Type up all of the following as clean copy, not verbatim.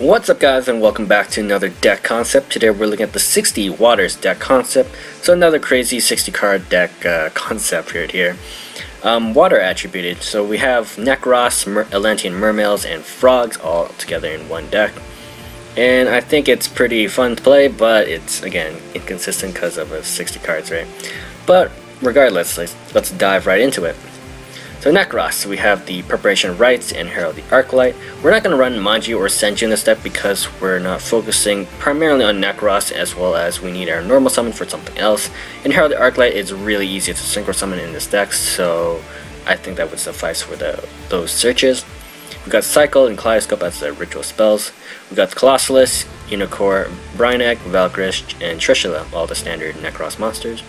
What's up guys, and welcome back to another deck concept. Today we're looking at the 60 Waters deck concept. So another crazy 60 card deck concept right here. Water attributed. So we have Necros, Atlantean Mermails, and Frogs all together in one deck. And I think it's pretty fun to play, but it's again inconsistent because of the 60 cards, right? But regardless, let's dive right into it. So Necros, we have the Preparation Rites and Herald the Arclight. We're not going to run Manji or Senju in this deck because we're not focusing primarily on Necros, as well as we need our normal summon for something else. And Herald the Arclight is really easy to synchro summon in this deck, so I think that would suffice for those searches. We got Cycle and Kaleidoscope as the ritual spells. We got Colossalus, Unicorn, Brainek, Valkyrish, and Trishula, all the standard Necros monsters.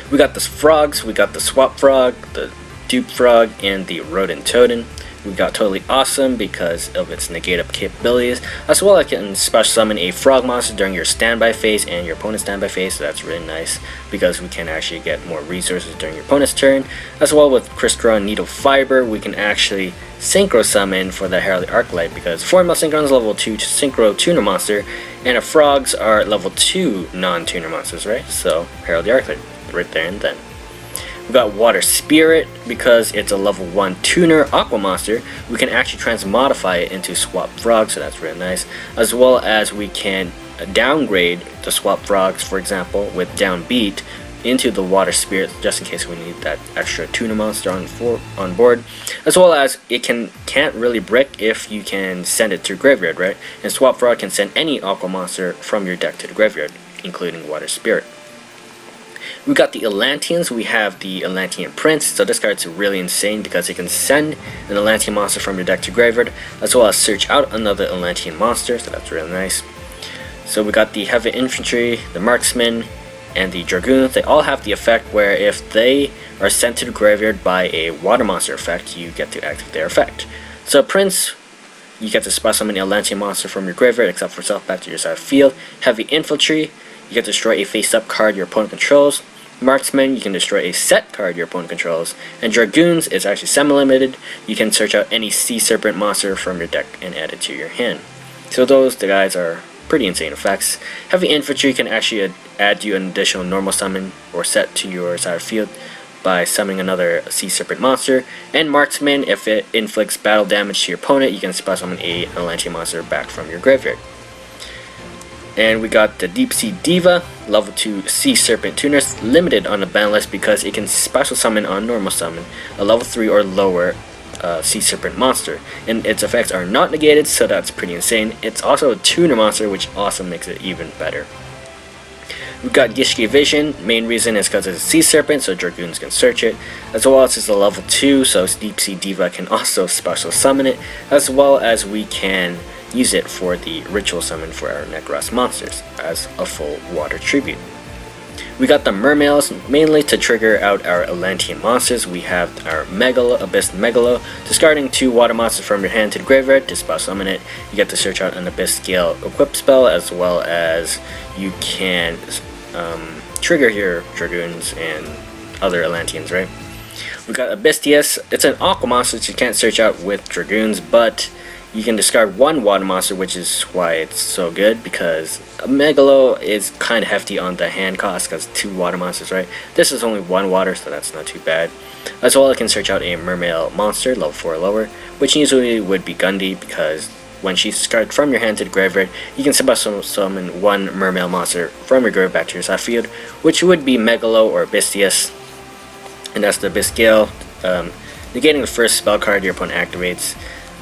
We got the Frogs, we got the Swap Frog, the Dupe Frog, and the Rodent Totem. We got Totally Awesome because of its negate up capabilities, as well as it can special summon a frog monster during your standby phase and your opponent's standby phase, so that's really nice because we can actually get more resources during your opponent's turn. As well with Crystal Needle Fiber, we can actually synchro summon for the Herald the Arclight because Formal Synchron is level 2 synchro tuner monster, and frogs are level 2 non-tuner monsters, right? So Herald the Arclight right there and then. We got Water Spirit because it's a level 1 tuner aqua monster. We can actually transmodify it into Swap Frog, so that's really nice. As well as we can downgrade the Swap Frogs, for example, with Downbeat into the Water Spirit, just in case we need that extra tuner monster on board. As well as it can't really brick if you can send it to graveyard, right? And Swap Frog can send any aqua monster from your deck to the graveyard, including Water Spirit. We got the Atlanteans. We have the Atlantean Prince. So this card's really insane because it can send an Atlantean monster from your deck to graveyard, as well as search out another Atlantean monster, so that's really nice. So we got the Heavy Infantry, the Marksmen, and the Dragoons. They all have the effect where if they are sent to the graveyard by a water monster effect, you get to activate their effect. So Prince, you get to special summon an Atlantean monster from your graveyard, except for itself, back to your side of the field. Heavy Infantry, you get to destroy a face-up card your opponent controls. Marksman, you can destroy a set card your opponent controls. And Dragoons is actually semi-limited. You can search out any Sea Serpent monster from your deck and add it to your hand. So those guys are pretty insane effects. Heavy Infantry can actually add you an additional normal summon or set to your side of the field by summoning another Sea Serpent monster. And Marksman, if it inflicts battle damage to your opponent, you can special summon an Atlantean monster back from your graveyard. And we got the Deep Sea Diva, level 2 Sea Serpent Tuners, limited on the ban list because it can special summon on normal summon a level 3 or lower Sea Serpent monster. And its effects are not negated, so that's pretty insane. It's also a tuner monster, which also makes it even better. We've got Gishki Vision. Main reason is because it's a Sea Serpent, so Dragoons can search it. As well as it's a level 2, so Deep Sea Diva can also special summon it. As well as we can use it for the ritual summon for our Necros monsters as a full water tribute. We got the Mermails, mainly to trigger out our Atlantean monsters. We have our Abyss Megalo, discarding 2 water monsters from your hand to the graveyard to special summon it. You get to search out an Abyss Scale equip spell, as well as you can trigger your Dragoons and other Atlanteans, right? We got Abystius. It's an aqua monster that you can't search out with Dragoons, but you can discard 1 water monster, which is why it's so good, because a Megalo is kind of hefty on the hand cost because 2 water monsters, right? This is only 1 water, so that's not too bad. As well, it can search out a Mermail monster, level 4 or lower, which usually would be Gundy, because when she's discarded from your hand to the graveyard, you can special summon 1 Mermail monster from your graveyard back to your side field, which would be Megalo or Abystius. And that's the Abyss Scale, negating the first spell card your opponent activates.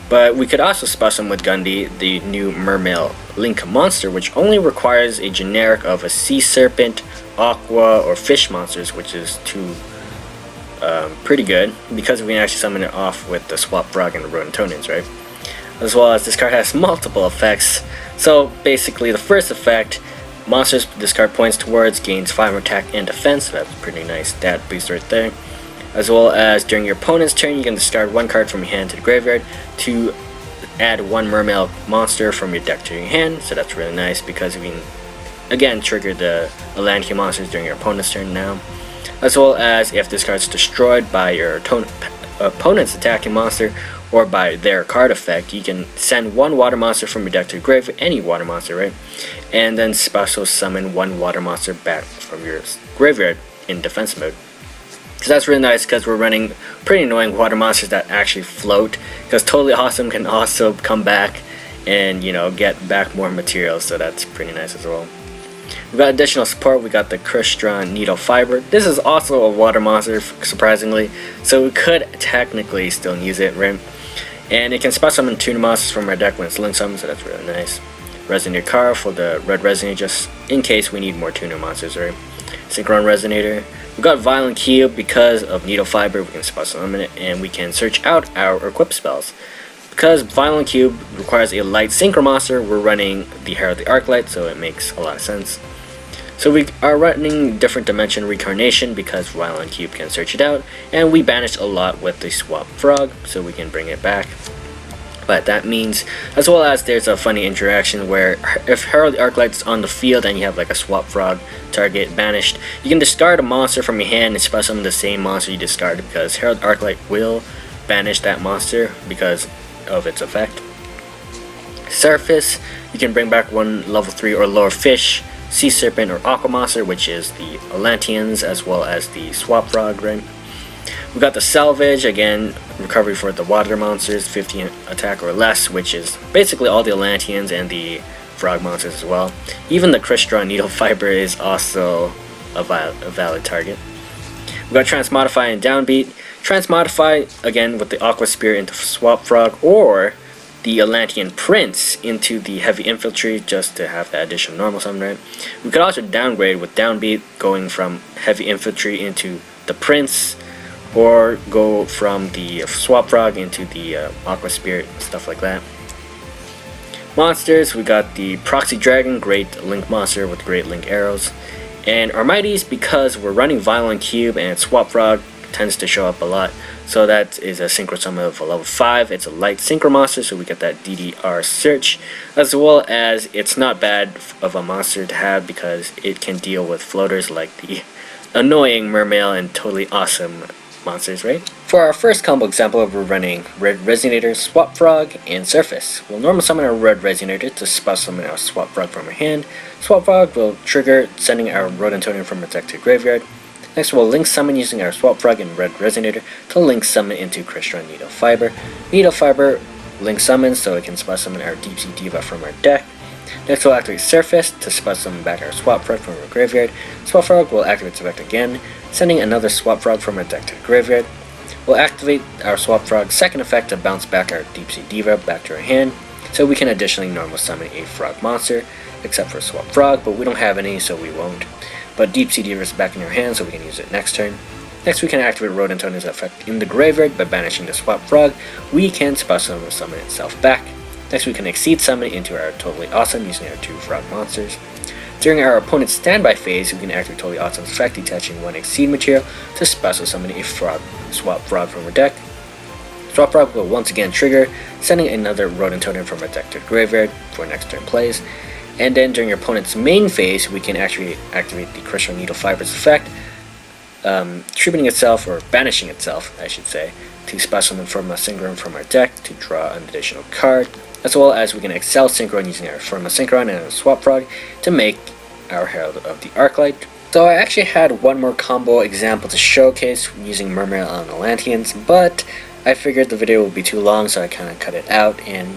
But we could also special summon with Gundy the new Mermail Link monster, which only requires a generic of a Sea Serpent, Aqua, or Fish monsters, which is pretty good, because we can actually summon it off with the Swap Frog and the Rodent Totems, right? As well as this card has multiple effects. So basically the first effect, monsters discard points towards gains 5 attack and defense, so that's pretty nice stat boost right there. As well as during your opponent's turn, you can discard 1 card from your hand to the graveyard to add 1 Mermail monster from your deck to your hand. So that's really nice because we can, again, trigger the Atlantean monsters during your opponent's turn now. As well as if this card is destroyed by your opponent's attacking monster, or by their card effect, you can send one water monster from your deck to your grave, any water monster, right? And then special summon one water monster back from your graveyard in defense mode. So that's really nice because we're running pretty annoying water monsters that actually float, because Totally Awesome can also come back and, you know, get back more materials, so that's pretty nice as well. We've got additional support. We got the crystalline needle fiber. This is also a water monster, surprisingly, so we could technically still use it, right? And it can spell summon tuner monsters from our deck when it's link summon, so that's really nice. Resonator card for the red resonator, just in case we need more tuner monsters, right? Synchron resonator. We've got Violent Cube. Because of needle fiber, we can spell summon it, and we can search out our equip spells. Because Violent Cube requires a light synchro monster, we're running the Herald of the Arclight, so it makes a lot of sense. So we are running Different Dimension Reincarnation because Violent Cube can search it out, and we banished a lot with the Swap Frog, so we can bring it back. But that means, as well as there's a funny interaction where if Herald of the Arclight is on the field and you have like a Swap Frog target banished, you can discard a monster from your hand and spell summon the same monster you discarded, because Herald of the Arclight will banish that monster because of its effect. Surface, you can bring back one level 3 or lower fish, sea serpent, or aqua monster, which is the Atlanteans as well as the Swap Frog, right? We got the Salvage, again, recovery for the water monsters, 15 attack or less, which is basically all the Atlanteans and the frog monsters as well. Even the crystalline needle fiber is also a valid target. We got Transmodify and Downbeat. Transmodify, again, with the Aqua Spirit into Swap Frog, or the Atlantean Prince into the Heavy Infantry, just to have that additional normal summon, right? We could also downgrade with Downbeat, going from Heavy Infantry into the Prince, or go from the Swap Frog into the Aqua Spirit, stuff like that. Monsters, we got the Proxy Dragon, great link monster with great link arrows. And Armites, because we're running Violent Cube and Swap Frog tends to show up a lot. So that is a synchro summon of a level 5. It's a light synchro monster, so we get that d.d.r search, as well as it's not bad of a monster to have because it can deal with floaters like the annoying Mermail and Totally Awesome monsters, right? For our first combo example, we're running Red Resonator, Swap Frog, and Surface. We'll normal summon our Red Resonator to spell summon our Swap Frog from our hand. Swap Frog will trigger sending our Rodentonian from our deck to graveyard. Next, we'll link summon using our Swap Frog and Red Resonator to link summon into Crystalline Needle Fiber. Needle Fiber link summon so it can spell summon our Deep Sea Diva from our deck. Next, we'll activate Surface to spell summon back our Swap Frog from our graveyard. Swap Frog will activate its effect again, sending another Swap Frog from our deck to the graveyard. We'll activate our Swap Frog's second effect to bounce back our Deep Sea Diva back to our hand, so we can additionally normal summon a frog monster, except for Swap Frog, but we don't have any, so we won't. But Deep Sea Diva is back in our hand, so we can use it next turn. Next, we can activate Rodentonian's effect in the graveyard by banishing the Swap Frog. We can special summon itself back. Next, we can Exceed Summon into our Totally Awesome using our 2 frog monsters. During our opponent's standby phase, we can activate Totally Awesome's effect, detaching 1 Exceed material to special summon a Swap Frog from our deck. Swap Frog will once again trigger, sending another Rodentonian from our deck to the graveyard for next turn plays. And then during your opponent's main phase, we can actually activate the Crystal Needle Fiber's effect, tributing itself, or banishing itself, I should say, to special summon Forma Synchron from our deck to draw an additional card, as well as we can Excel Synchron using our Forma Synchron and our Swap Frog to make our Herald of the Arclight. So I actually had one more combo example to showcase using Mermail on Atlanteans, but I figured the video would be too long, so I kind of cut it out and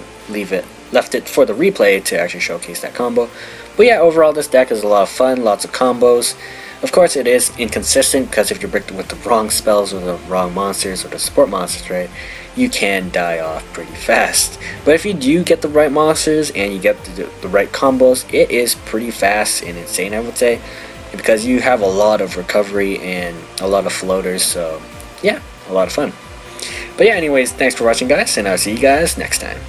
left it for the replay to actually showcase that combo. But yeah, overall this deck is a lot of fun, lots of combos. Of course it is inconsistent because if you're bricked with the wrong spells or the wrong monsters or the support monsters, right, you can die off pretty fast. But if you do get the right monsters and you get the right combos, it is pretty fast and insane, I would say, because you have a lot of recovery and a lot of floaters, so yeah, a lot of fun. But yeah, anyways, thanks for watching guys, and I'll see you guys next time.